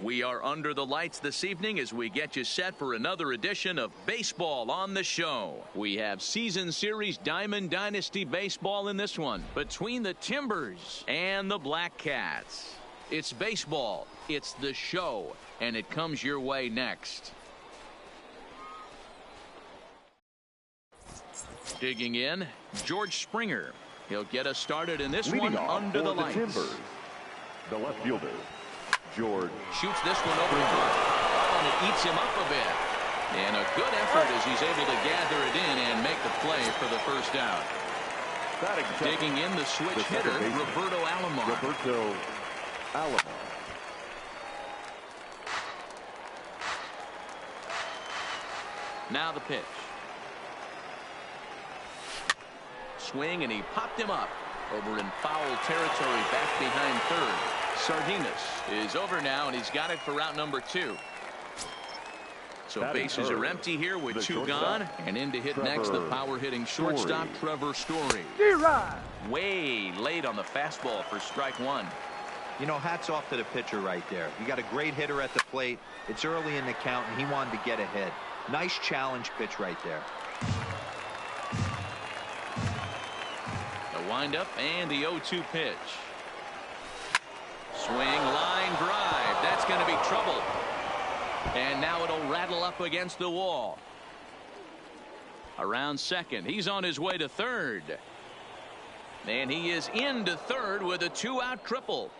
We are under the lights this evening as we get you set for another edition of Baseball on the Show. We have Season Series Diamond Dynasty Baseball in this one between the Timbers and the Black Cats. It's baseball, it's the show, and it comes your way next. Digging in, George Springer. He'll get us started in this one under the lights. Timbers, the left fielder, George. Shoots this one over the top. Oh, and it eats him up a bit. And a good effort as he's able to gather it in and make the play for the first out. Digging in the switch hitter, Roberto Alomar. Now the pitch. Swing, and he popped him up over in foul territory back behind third. Sardinas is over now, and he's got it for route number 2. So bases are empty here with 2 gone, and in to hit next the power-hitting shortstop Trevor Story. Way late on the fastball for strike 1. You know, hats off to the pitcher right there. You got a great hitter at the plate. It's early in the count, and he wanted to get ahead. Nice challenge pitch right there. The windup and the 0-2 pitch. Swing, line drive. That's going to be trouble. And now it'll rattle up against the wall. Around second. He's on his way to third. And he is into third with a 2-out triple.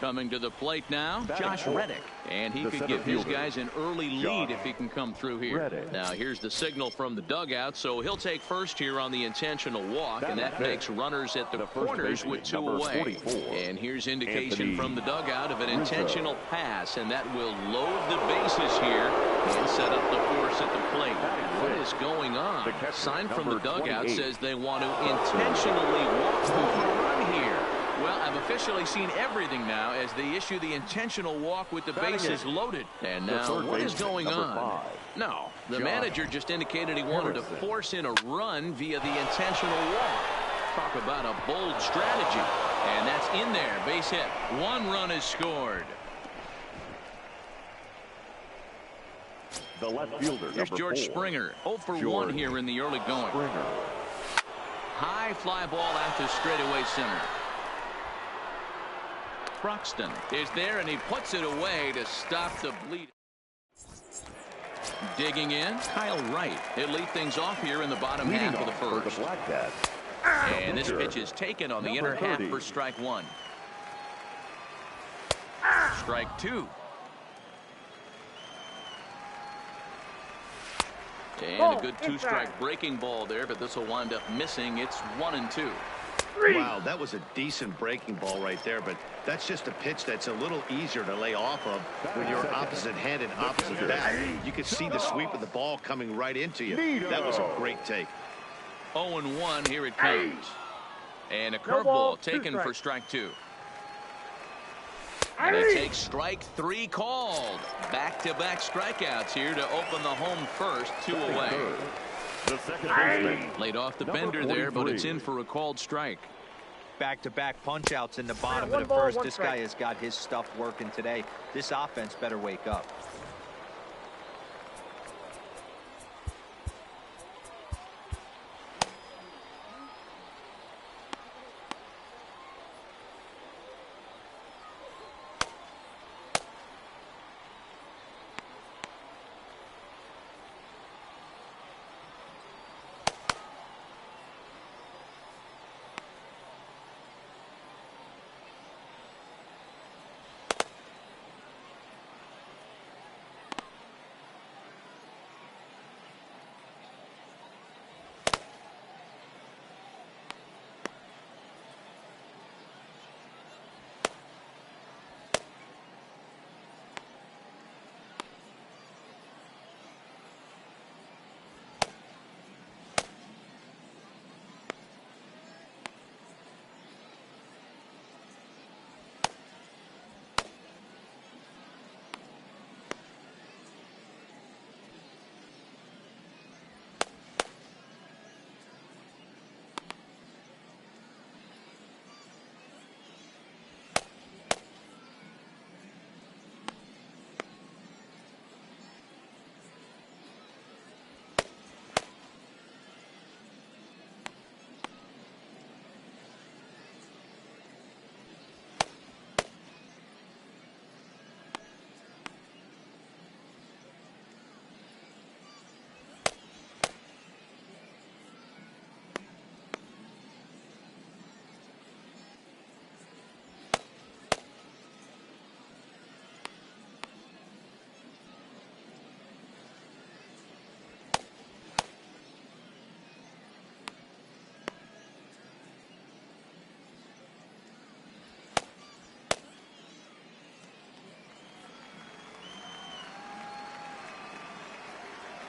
Coming to the plate now, Josh Reddick. And he could give his guys an early lead if he can come through here. Now here's the signal from the dugout, so he'll take first here on the intentional walk, and that makes runners at the corners with 2 away. And here's indication from the dugout of an intentional pass, and that will load the bases here and set up the force at the plate. What is going on? Sign from the dugout says they want to intentionally walk through the run here. Well, I've officially seen everything now as they issue the intentional walk with the bases loaded. And now, what is going on? No, the manager just indicated he wanted to force in a run via the intentional walk. Talk about a bold strategy. And that's in there, base hit. 1 run is scored. The left fielder, Here's George Springer. 0 for 1 here in the early going. High fly ball out to straightaway center. Broxton is there, and he puts it away to stop the bleed. Digging in, Kyle Wright. He'll lead things off here in the bottom half of the first. And this pitch is taken on the inner half for strike 1. Strike 2. And a good 2-strike breaking ball there, but this will wind up missing. It's 1-2. Wow, that was a decent breaking ball right there, but that's just a pitch that's a little easier to lay off of when you're opposite hand and opposite bat. You could see the sweep of the ball coming right into you. That was a great take. 0-1, here it comes. And a curveball taken for strike 2. And he takes strike 3 called. Back-to-back strikeouts here to open the home first, 2 away. The second baseman. Laid off the bender there, but it's in for a called strike. Back-to-back punch-outs in the bottom of the first. This guy has got his stuff working today. This offense better wake up.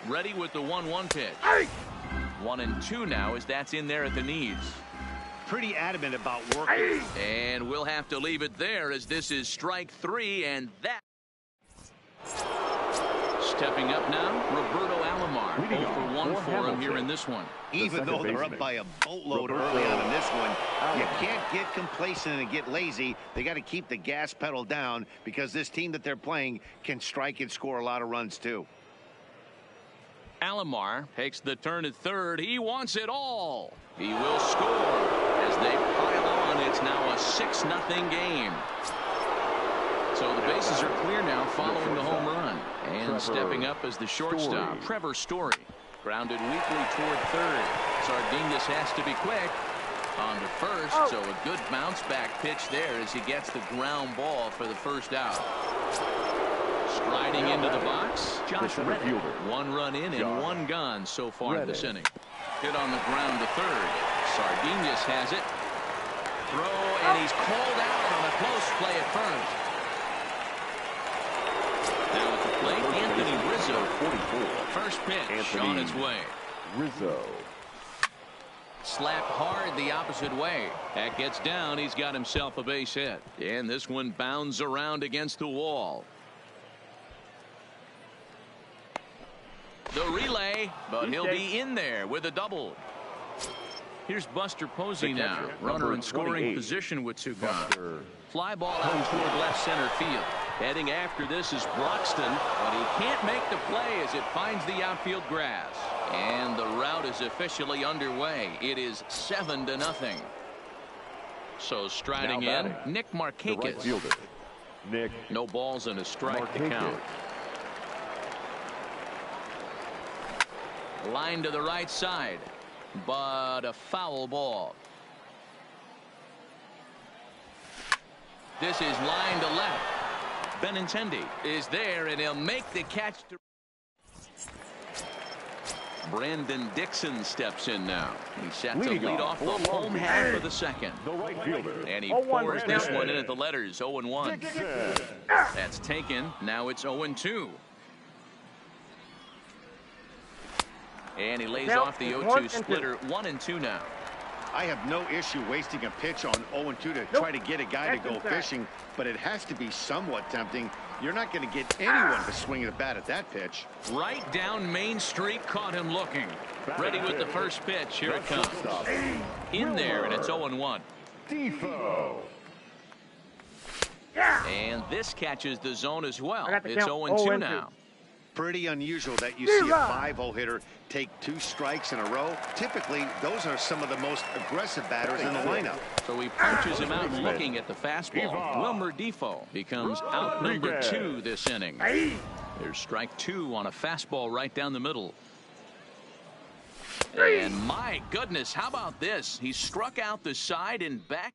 Ready with the 1-1 pitch. 1-2 now as that's in there at the knees. Pretty adamant about working. And we'll have to leave it there as this is strike 3, and that. Stepping up now, Roberto Alomar. 0 for 1 for him here in this one. Even though they're up by a boatload early on in this one, you can't get complacent and get lazy. They got to keep the gas pedal down because this team that they're playing can strike and score a lot of runs too. Alomar takes the turn at third. He wants it all. He will score as they pile on. It's now a 6-0 game. So the bases are clear now following the home run. And stepping up as the shortstop, Trevor Story. Grounded weakly toward third. Sardinas has to be quick on to first. So a good bounce back pitch there as he gets the ground ball for the first out. Striding into the box, Josh Reddick. 1 run in and 1 gone so far this inning. Hit on the ground to third. Sardinas has it. Throw, and he's called out on a close play at first. Now at the plate, Anthony Rizzo. 44. First pitch on its way. Rizzo. Slapped hard the opposite way. That gets down. He's got himself a base hit. And this one bounds around against the wall. The relay, but he'll be in there with a double. Here's Buster Posey now. Runner in scoring position with 2 gone. Fly ball out toward left center field. Heading after this is Broxton, but he can't make the play as it finds the outfield grass. And the route is officially underway. It is 7-0. So striding in, Nick Markakis. Nick. No balls and a strike to count. Line to the right side, but a foul ball. This is line to left. Benintendi is there, and he'll make the catch. Brandon Dixon steps in now. He sets to lead off the home half of the second. And he pours this one in at the letters. 0-1. That's taken. Now it's 0-2. And he lays off the 0-2 splitter. 1-2 now. I have no issue wasting a pitch on 0-2 to try to get a guy to go fishing, but it has to be somewhat tempting. You're not going to get anyone to swing the bat at that pitch. Right down Main Street, caught him looking. Ready with the first pitch. Here it comes. In there, and it's 0-1. Defoe. And this catches the zone as well. It's 0-2 now. Pretty unusual that you see a 5-0 hitter take 2 strikes in a row. Typically, those are some of the most aggressive batters in the lineup. So he punches him out looking at the fastball. Wilmer Defoe becomes out number 2 this inning. There's strike 2 on a fastball right down the middle. And my goodness, how about this? He struck out the side and back.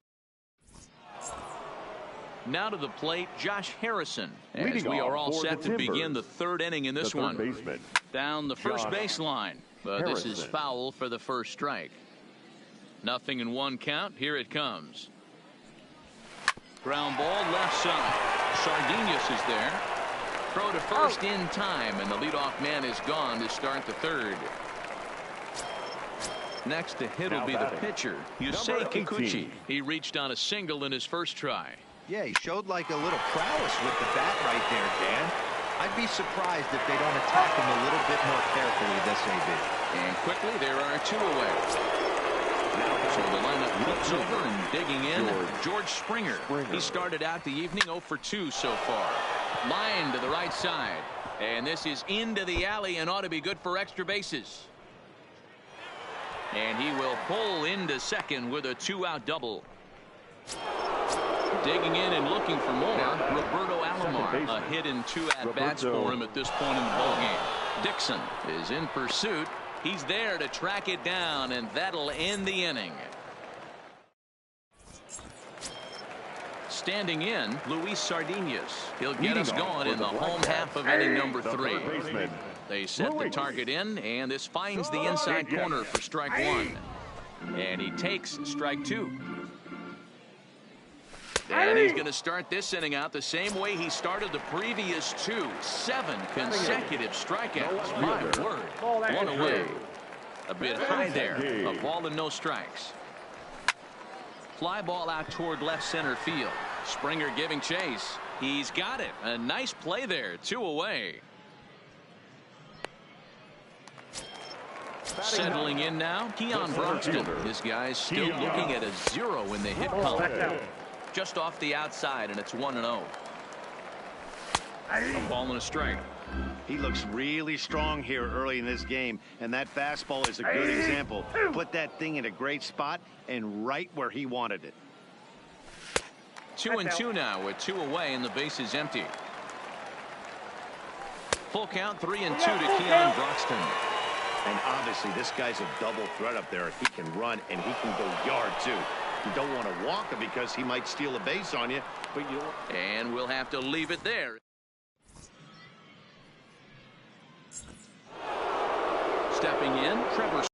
Now to the plate, Josh Harrison, as we are all set to begin the 3rd inning in this one. Down the first baseline, but this is foul for the first strike. 0-1 count. Here it comes. Ground ball left side. Sardinas is there. Throw to first in time, and the leadoff man is gone to start the 3rd. Next to hit will be the pitcher, Yusei Kikuchi. He reached on a single in his first try. Yeah, he showed like a little prowess with the bat right there, Dan. I'd be surprised if they don't attack him a little bit more carefully this AB. And quickly, there are 2 away. So the lineup flips over and digging in. George Springer. He started out the evening 0 for 2 so far. Line to the right side. And this is into the alley and ought to be good for extra bases. And he will pull into second with a 2-out double. Digging in and looking for more, Roberto Alomar. A hit in 2 at-bats for him at this point in the ballgame. Dixon is in pursuit. He's there to track it down, and that'll end the inning. Standing in, Luis Sardinas. He'll get us going in the home half of inning number 3. They set the target in, and this finds the inside corner for strike 1. And he takes strike 2. And he's going to start this inning out the same way he started the previous two. 7 consecutive strikeouts. My word. One away. A bit high there. A ball and no strikes. Fly ball out toward left center field. Springer giving chase. He's got it. A nice play there. 2 away. Settling in now, Keon Broxton. This guy's still looking at a 0 in the hit column. Just off the outside, and it's 1-0. A ball and a strike. He looks really strong here early in this game, and that fastball is a good example. Put that thing in a great spot and right where he wanted it. 2-2 now with 2 away, and the base is empty. Full count, 3-2 to Keon Broxton. And obviously, this guy's a double threat up there. He can run and he can go yard too. You don't want to walk him because he might steal a base on you, but you don't. And we'll have to leave it there. Stepping in, Trevor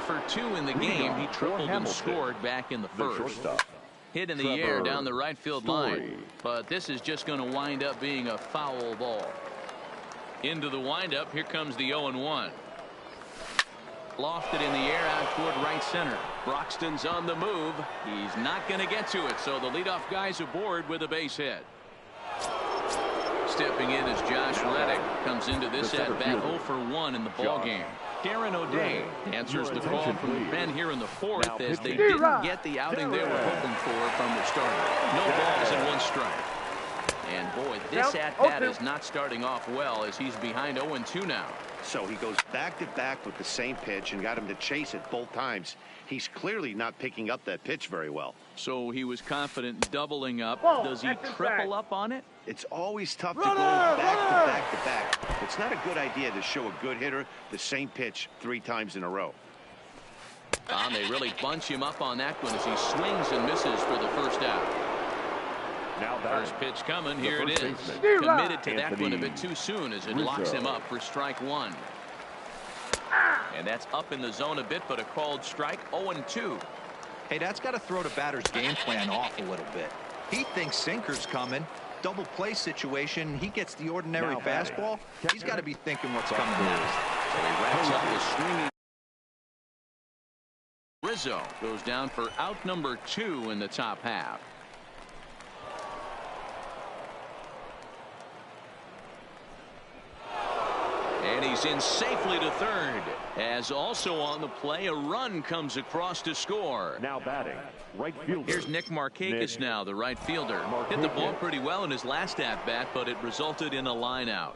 for 2 in the game. He tripled and scored back in the first. Hit in the air down the right field line. But this is just going to wind up being a foul ball. Into the windup. Here comes the 0-1. Lofted in the air out toward right center. Broxton's on the move. He's not going to get to it, so the leadoff guy's aboard with a base hit. Stepping in is Josh Reddick. Comes into this at-bat 0 for 1 in the ball game. Darren O'Day answers the call from the pen here in the 4th as they didn't get the outing they were hoping for from the starter. No balls and 1 strike. And boy, this at-bat is not starting off well as he's behind 0-2 now. So he goes back-to-back with the same pitch and got him to chase it both times. He's clearly not picking up that pitch very well. So he was confident in doubling up. Does he triple up on it? It's always tough to go back-to-back-to-back. It's not a good idea to show a good hitter the same pitch 3 times in a row. They really bunch him up on that one as he swings and misses for the first out. Now first pitch coming. Here it is. Committed to that one a bit too soon as it locks him up for strike 1. And that's up in the zone a bit, but a called strike. 0-2. Hey, that's got to throw the batter's game plan off a little bit. He thinks sinker's coming. Double play situation. He gets the ordinary fastball. He's got to be thinking what's coming next. So he wraps up the swinging. Rizzo goes down for out number 2 in the top half. And he's in safely to third. As also on the play, a run comes across to score. Now batting, right fielder. Here's Nick Markakis now, the right fielder. Hit the ball pretty well in his last at-bat, but it resulted in a line out.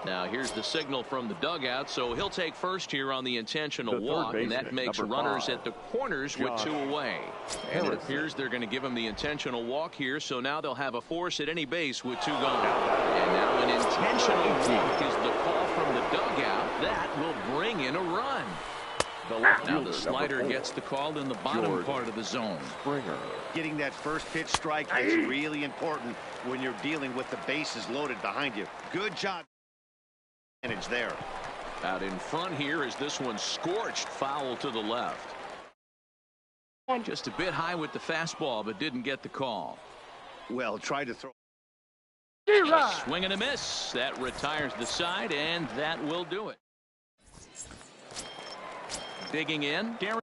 Now here's the signal from the dugout, so he'll take first here on the intentional walk, and that makes runners at the corners with 2 away. And it appears they're going to give him the intentional walk here, so now they'll have a force at any base with 2 gone. And now an intentional walk is the call from the dugout. That will bring in a run. Now the slider gets the call in the bottom part of the zone. Springer. Getting that first pitch strike is really important when you're dealing with the bases loaded behind you. Good job. There. Out in front here is this one scorched foul to the left. Just a bit high with the fastball, but didn't get the call. Well, tried to throw. Swing and a miss. That retires the side, and that will do it. Digging in, Darren.